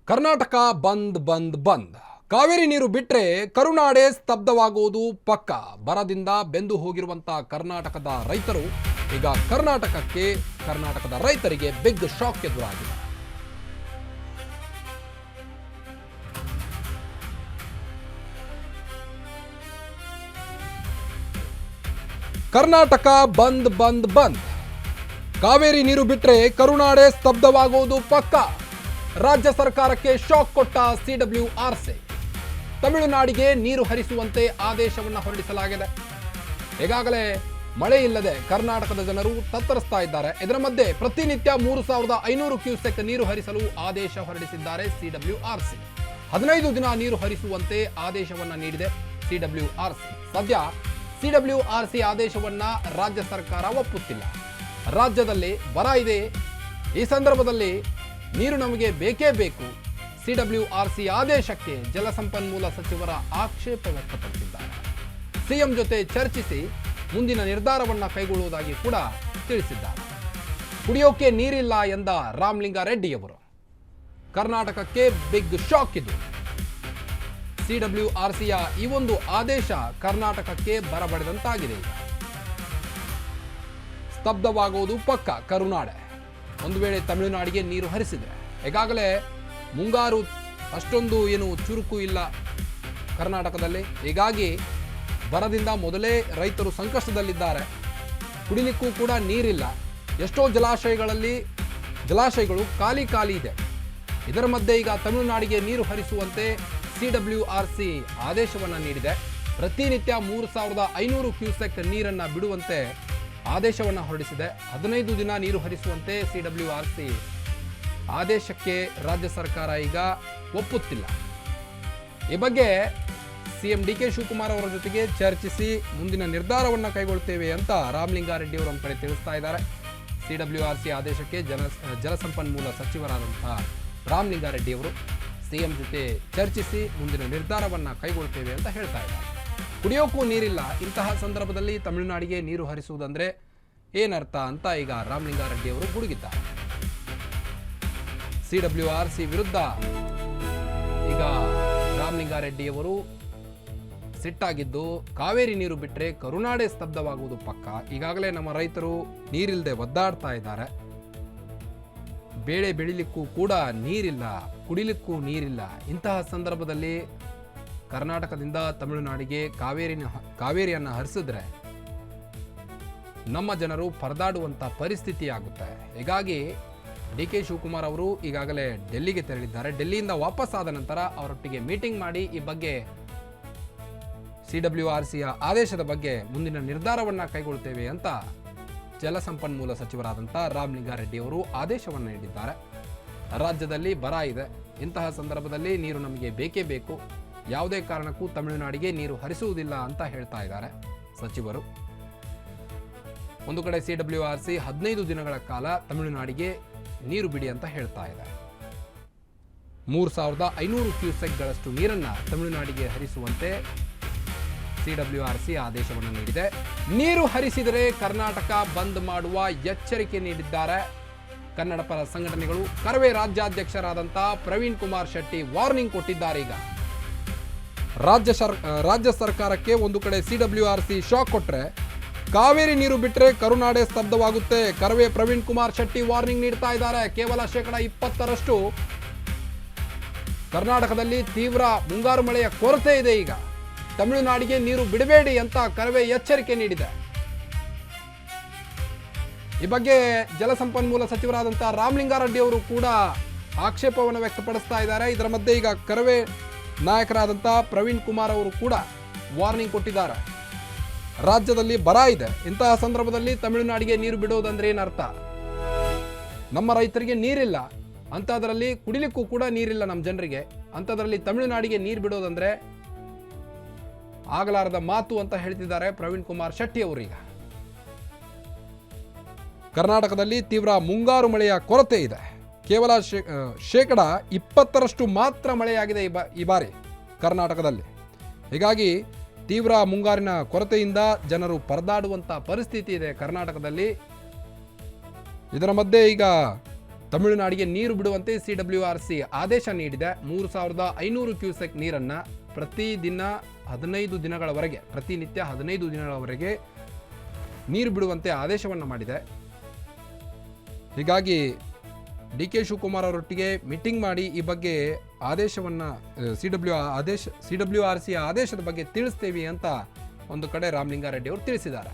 ಕರ್ನಾಟಕ ಬಂದ್ ಬಂದ್ ಬಂದ್. ಕಾವೇರಿ ನೀರು ಬಿಟ್ಟರೆ ಕರುನಾಡೆ ಸ್ತಬ್ಧವಾಗುವುದು ಪಕ್ಕ. ಬರದಿಂದ ಬೆಂದು ಹೋಗಿರುವಂತಹ ಕರ್ನಾಟಕದ ರೈತರು ಈಗ ಕರ್ನಾಟಕದ ರೈತರಿಗೆ ಬಿಗ್ ಶಾಕ್ ಎದುರಾಗಿದೆ. ಕರ್ನಾಟಕ ಬಂದ್ ಬಂದ್ ಬಂದ್. ಕಾವೇರಿ ನೀರು ಬಿಟ್ಟರೆ ಕರುನಾಡೆ ಸ್ತಬ್ಧವಾಗುವುದು ಪಕ್ಕ. ರಾಜ್ಯ ಸರ್ಕಾರಕ್ಕೆ ಶಾಕ್ ಕೊಟ್ಟ ಸಿಡಬ್ಲ್ಯೂಆರ್ಸಿ. ತಮಿಳುನಾಡಿಗೆ ನೀರು ಹರಿಸುವಂತೆ ಆದೇಶವನ್ನು ಹೊರಡಿಸಲಾಗಿದೆ. ಈಗಾಗಲೇ ಮಳೆ ಇಲ್ಲದೆ ಕರ್ನಾಟಕದ ಜನರು ತತ್ತರಿಸ್ತಾ ಇದ್ದಾರೆ. ಇದರ ಮಧ್ಯೆ ಪ್ರತಿನಿತ್ಯ 3500 ಕ್ಯೂಸೆಕ್ ನೀರು ಹರಿಸಲು ಆದೇಶ ಹೊರಡಿಸಿದ್ದಾರೆ ಸಿಡಬ್ಲ್ಯೂಆರ್ಸಿ. 15 ದಿನ ನೀರು ಹರಿಸುವಂತೆ ಆದೇಶವನ್ನ ನೀಡಿದೆ ಸಿಡಬ್ಲ್ಯೂಆರ್ಸಿ. ಸದ್ಯ ಸಿಡಬ್ಲ್ಯೂಆರ್ಸಿ ಆದೇಶವನ್ನ ರಾಜ್ಯ ಸರ್ಕಾರ ಒಪ್ಪುತ್ತಿಲ್ಲ. ರಾಜ್ಯದಲ್ಲಿ ಬರ ಇದೆ. ಈ ಸಂದರ್ಭದಲ್ಲಿ ನೀರು ನಮಗೆ ಬೇಕೇ ಬೇಕು. ಸಿಡಬ್ಲ್ಯೂಆರ್ಸಿ ಆದೇಶಕ್ಕೆ ಜಲಸಂಪನ್ಮೂಲ ಸಚಿವರ ಆಕ್ಷೇಪ ವ್ಯಕ್ತಪಡಿಸಿದ್ದಾರೆ. ಸಿಎಂ ಜೊತೆ ಚರ್ಚಿಸಿ ಮುಂದಿನ ನಿರ್ಧಾರವನ್ನ ಕೈಗೊಳ್ಳುವುದಾಗಿ ಕೂಡ ತಿಳಿಸಿದ್ದಾರೆ. ಕುಡಿಯೋಕೆ ನೀರಿಲ್ಲ ಎಂದ ರಾಮಲಿಂಗಾರೆಡ್ಡಿಯವರು. ಕರ್ನಾಟಕಕ್ಕೆ ಬಿಗ್ ಶಾಕ್ ಇದು. ಸಿಡಬ್ಲ್ಯೂಆರ್ಸಿಯ ಈ ಒಂದು ಆದೇಶ ಕರ್ನಾಟಕಕ್ಕೆ ಬರಬಡಿದಂತಾಗಿದೆ. ಸ್ತಬ್ಧವಾಗುವುದು ಪಕ್ಕ ಕರುನಾಡೆ. ಒಂದು ವೇಳೆ ತಮಿಳುನಾಡಿಗೆ ನೀರು ಹರಿಸಿದ್ರೆ, ಈಗಾಗಲೇ ಮುಂಗಾರು ಅಷ್ಟೊಂದು ಏನು ಚುರುಕು ಇಲ್ಲ ಕರ್ನಾಟಕದಲ್ಲಿ. ಹೀಗಾಗಿ ಬರದಿಂದ ಮೊದಲೇ ರೈತರು ಸಂಕಷ್ಟದಲ್ಲಿದ್ದಾರೆ. ಕುಡಿಲಿಕ್ಕೂ ಕೂಡ ನೀರಿಲ್ಲ. ಎಷ್ಟೋ ಜಲಾಶಯಗಳು ಖಾಲಿ ಇದೆ. ಇದರ ಮಧ್ಯೆ ಈಗ ತಮಿಳುನಾಡಿಗೆ ನೀರು ಹರಿಸುವಂತೆ ಸಿಡಬ್ಲ್ಯೂಆರ್ಸಿ ಆದೇಶವನ್ನು ನೀಡಿದೆ. ಪ್ರತಿನಿತ್ಯ 3500 ಕ್ಯೂಸೆಕ್ ನೀರನ್ನು ಬಿಡುವಂತೆ ಆದೇಶವನ್ನು ಹೊರಡಿಸಿದೆ. 15 ದಿನ ನೀರು ಹರಿಸುವಂತೆ ಸಿಡಬ್ಲ್ಯೂಆರ್ಸಿ ಆದೇಶಕ್ಕೆ ರಾಜ್ಯ ಸರ್ಕಾರ ಈಗ ಒಪ್ಪುತ್ತಿಲ್ಲ. ಈ ಬಗ್ಗೆ ಸಿಎಂ ಡಿಕೆ ಶಿವಕುಮಾರ್ ಅವರ ಜೊತೆಗೆ ಚರ್ಚಿಸಿ ಮುಂದಿನ ನಿರ್ಧಾರವನ್ನು ಕೈಗೊಳ್ತೇವೆ ಅಂತ ರಾಮಲಿಂಗಾರೆಡ್ಡಿ ಅವರು ನಮ್ಮ ಕಡೆ ತಿಳಿಸ್ತಾ ಇದ್ದಾರೆ. ಸಿಡಬ್ಲ್ಯೂಆರ್ಸಿ ಆದೇಶಕ್ಕೆ ಜಲಸಂಪನ್ಮೂಲ ಸಚಿವರಾದಂತಹ ರಾಮಲಿಂಗಾರೆಡ್ಡಿ ಅವರು ಸಿಎಂ ಜೊತೆ ಚರ್ಚಿಸಿ ಮುಂದಿನ ನಿರ್ಧಾರವನ್ನು ಕೈಗೊಳ್ತೇವೆ ಅಂತ ಹೇಳ್ತಾ ಇದ್ದಾರೆ. ಕುಡಿಯೋಕ್ಕೂ ನೀರಿಲ್ಲ. ಇಂತಹ ಸಂದರ್ಭದಲ್ಲಿ ತಮಿಳುನಾಡಿಗೆ ನೀರು ಹರಿಸುವುದಂದ್ರೆ ಏನರ್ಥ ಅಂತ ಈಗ ರಾಮಲಿಂಗಾರೆಡ್ಡಿ ಅವರು ಗುಡುಗಿದ್ದಾರೆ. ಸಿಡಬ್ಲ್ಯೂಆರ್ಸಿ ವಿರುದ್ಧ ಈಗ ರಾಮಲಿಂಗಾರೆಡ್ಡಿಯವರು ಸಿಟ್ಟಾಗಿದ್ದು, ಕಾವೇರಿ ನೀರು ಬಿಟ್ಟರೆ ಕರುನಾಡೆ ಸ್ತಬ್ಧವಾಗುವುದು ಪಕ್ಕ. ಈಗಾಗಲೇ ನಮ್ಮ ರೈತರು ನೀರಿಲ್ಲದೆ ಒದ್ದಾಡ್ತಾ ಇದ್ದಾರೆ. ಬೇಳೆ ಬೆಳಿಲಿಕ್ಕೂ ಕೂಡ ನೀರಿಲ್ಲ, ಕುಡಿಲಿಕ್ಕೂ ನೀರಿಲ್ಲ. ಇಂತಹ ಸಂದರ್ಭದಲ್ಲಿ ಕರ್ನಾಟಕದಿಂದ ತಮಿಳುನಾಡಿಗೆ ಕಾವೇರಿಯನ್ನು ಹರಿಸಿದ್ರೆ ನಮ್ಮ ಜನರು ಪರದಾಡುವಂಥ ಪರಿಸ್ಥಿತಿ ಆಗುತ್ತೆ. ಹೀಗಾಗಿ ಡಿ ಕೆ ಶಿವಕುಮಾರ್ ಅವರು ಈಗಾಗಲೇ ಡೆಲ್ಲಿಗೆ ತೆರಳಿದ್ದಾರೆ. ಡೆಲ್ಲಿಯಿಂದ ವಾಪಸ್ ಆದ ನಂತರ ಅವರೊಟ್ಟಿಗೆ ಮೀಟಿಂಗ್ ಮಾಡಿ ಈ ಬಗ್ಗೆ ಸಿಡಬ್ಲ್ಯೂಆರ್ಸಿಯ ಆದೇಶದ ಬಗ್ಗೆ ಮುಂದಿನ ನಿರ್ಧಾರವನ್ನು ಕೈಗೊಳ್ತೇವೆ ಅಂತ ಜಲಸಂಪನ್ಮೂಲ ಸಚಿವರಾದಂಥ ರಾಮಲಿಂಗಾರೆಡ್ಡಿ ಅವರು ಆದೇಶವನ್ನು ನೀಡಿದ್ದಾರೆ. ರಾಜ್ಯದಲ್ಲಿ ಬರ ಇದೆ. ಇಂತಹ ಸಂದರ್ಭದಲ್ಲಿ ನೀರು ನಮಗೆ ಬೇಕೇ ಬೇಕು. ಯಾವುದೇ ಕಾರಣಕ್ಕೂ ತಮಿಳುನಾಡಿಗೆ ನೀರು ಹರಿಸುವುದಿಲ್ಲ ಅಂತ ಹೇಳ್ತಾ ಇದ್ದಾರೆ ಸಚಿವರು. ಒಂದು ಕಡೆ ಸಿಡಬ್ಲ್ಯೂಆರ್ಸಿ 15 ದಿನಗಳ ಕಾಲ ತಮಿಳುನಾಡಿಗೆ ನೀರು ಬಿಡಿ ಅಂತ ಹೇಳ್ತಾ ಇದೆ. 3500 ಕ್ಯೂಸೆಕ್ಗಳಷ್ಟು ನೀರನ್ನು ತಮಿಳುನಾಡಿಗೆ ಹರಿಸುವಂತೆ ಸಿಡಬ್ಲ್ಯೂಆರ್ಸಿ ಆದೇಶವನ್ನು ನೀಡಿದೆ. ನೀರು ಹರಿಸಿದರೆ ಕರ್ನಾಟಕ ಬಂದ್ ಮಾಡುವ ಎಚ್ಚರಿಕೆ ನೀಡಿದ್ದಾರೆ ಕನ್ನಡ ಪರ ಸಂಘಟನೆಗಳು. ಕರವೇ ರಾಜ್ಯಾಧ್ಯಕ್ಷರಾದಂಥ ಪ್ರವೀಣ್ ಕುಮಾರ್ ಶೆಟ್ಟಿ ವಾರ್ನಿಂಗ್ ಕೊಟ್ಟಿದ್ದಾರೆ. ಈಗ ರಾಜ್ಯ ಸರ್ಕಾರಕ್ಕೆ ಒಂದು ಕಡೆ ಸಿಡಬ್ಲ್ಯೂಆರ್ಸಿ ಶಾಕ್ ಕೊಟ್ಟರೆ, ಕಾವೇರಿ ನೀರು ಬಿಟ್ಟರೆ ಕರುನಾಡೆ ಸ್ತಬ್ಧವಾಗುತ್ತೆ. ಕರವೇ ಪ್ರವೀಣ್ ಕುಮಾರ್ ಶೆಟ್ಟಿ ವಾರ್ನಿಂಗ್ ನೀಡ್ತಾ ಇದ್ದಾರೆ. ಕೇವಲ 20% ಕರ್ನಾಟಕದಲ್ಲಿ ತೀವ್ರ ಮುಂಗಾರು ಮಳೆಯ ಕೊರತೆ ಇದೆ. ಈಗ ತಮಿಳುನಾಡಿಗೆ ನೀರು ಬಿಡಬೇಡಿ ಅಂತ ಕರವೇ ಎಚ್ಚರಿಕೆ ನೀಡಿದೆ. ಈ ಬಗ್ಗೆ ಜಲಸಂಪನ್ಮೂಲ ಸಚಿವರಾದಂಥ ರಾಮಲಿಂಗಾರೆಡ್ಡಿ ಅವರು ಕೂಡ ಆಕ್ಷೇಪವನ್ನು ವ್ಯಕ್ತಪಡಿಸ್ತಾ ಇದ್ದಾರೆ. ಇದರ ಮಧ್ಯೆ ಈಗ ಕರವೇ ನಾಯಕರಾದಂಥ ಪ್ರವೀಣ್ ಕುಮಾರ್ ಅವರು ಕೂಡ ವಾರ್ನಿಂಗ್ ಕೊಟ್ಟಿದ್ದಾರೆ. ರಾಜ್ಯದಲ್ಲಿ ಬರ ಇದೆ. ಇಂತಹ ಸಂದರ್ಭದಲ್ಲಿ ತಮಿಳುನಾಡಿಗೆ ನೀರು ಬಿಡೋದಂದ್ರೆ ಏನರ್ಥ? ನಮ್ಮ ರೈತರಿಗೆ ನೀರಿಲ್ಲ, ಅಂಥದ್ರಲ್ಲಿ ಕುಡಿಲಿಕ್ಕೂ ಕೂಡ ನೀರಿಲ್ಲ ನಮ್ಮ ಜನರಿಗೆ. ಅಂಥದ್ರಲ್ಲಿ ತಮಿಳುನಾಡಿಗೆ ನೀರು ಬಿಡೋದಂದ್ರೆ ಆಗಲಾರದ ಮಾತು ಅಂತ ಹೇಳ್ತಿದ್ದಾರೆ ಪ್ರವೀಣ್ ಕುಮಾರ್ ಶೆಟ್ಟಿ ಅವರೀಗ. ಕರ್ನಾಟಕದಲ್ಲಿ ತೀವ್ರ ಮುಂಗಾರು ಮಳೆಯ ಕೊರತೆ ಇದೆ. ಕೇವಲ 20% ಮಾತ್ರ ಮಳೆಯಾಗಿದೆ ಈ ಬಾರಿ ಕರ್ನಾಟಕದಲ್ಲಿ. ಹೀಗಾಗಿ ತೀವ್ರ ಮುಂಗಾರಿನ ಕೊರತೆಯಿಂದ ಜನರು ಪರದಾಡುವಂಥ ಪರಿಸ್ಥಿತಿ ಇದೆ ಕರ್ನಾಟಕದಲ್ಲಿ. ಇದರ ಮಧ್ಯೆ ಈಗ ತಮಿಳುನಾಡಿಗೆ ನೀರು ಬಿಡುವಂತೆ CWRC ಆದೇಶ ನೀಡಿದೆ. 3500 ಕ್ಯೂಸೆಕ್ ನೀರನ್ನು ಪ್ರತಿದಿನ 15 ದಿನಗಳವರೆಗೆ, ಪ್ರತಿನಿತ್ಯ 15 ದಿನಗಳವರೆಗೆ ನೀರು ಬಿಡುವಂತೆ ಆದೇಶವನ್ನು ಮಾಡಿದೆ. ಹೀಗಾಗಿ DK ಶಿವಕುಮಾರ್ ಅವರೊಟ್ಟಿಗೆ ಮೀಟಿಂಗ್ ಮಾಡಿ ಈ ಬಗ್ಗೆ ಆದೇಶವನ್ನು CWRC ಆದೇಶದ ಬಗ್ಗೆ ತಿಳಿಸ್ತೇವೆ ಅಂತ ಒಂದು ಕಡೆ ರಾಮಲಿಂಗಾರೆಡ್ಡಿ ಅವರು ತಿಳಿಸಿದ್ದಾರೆ.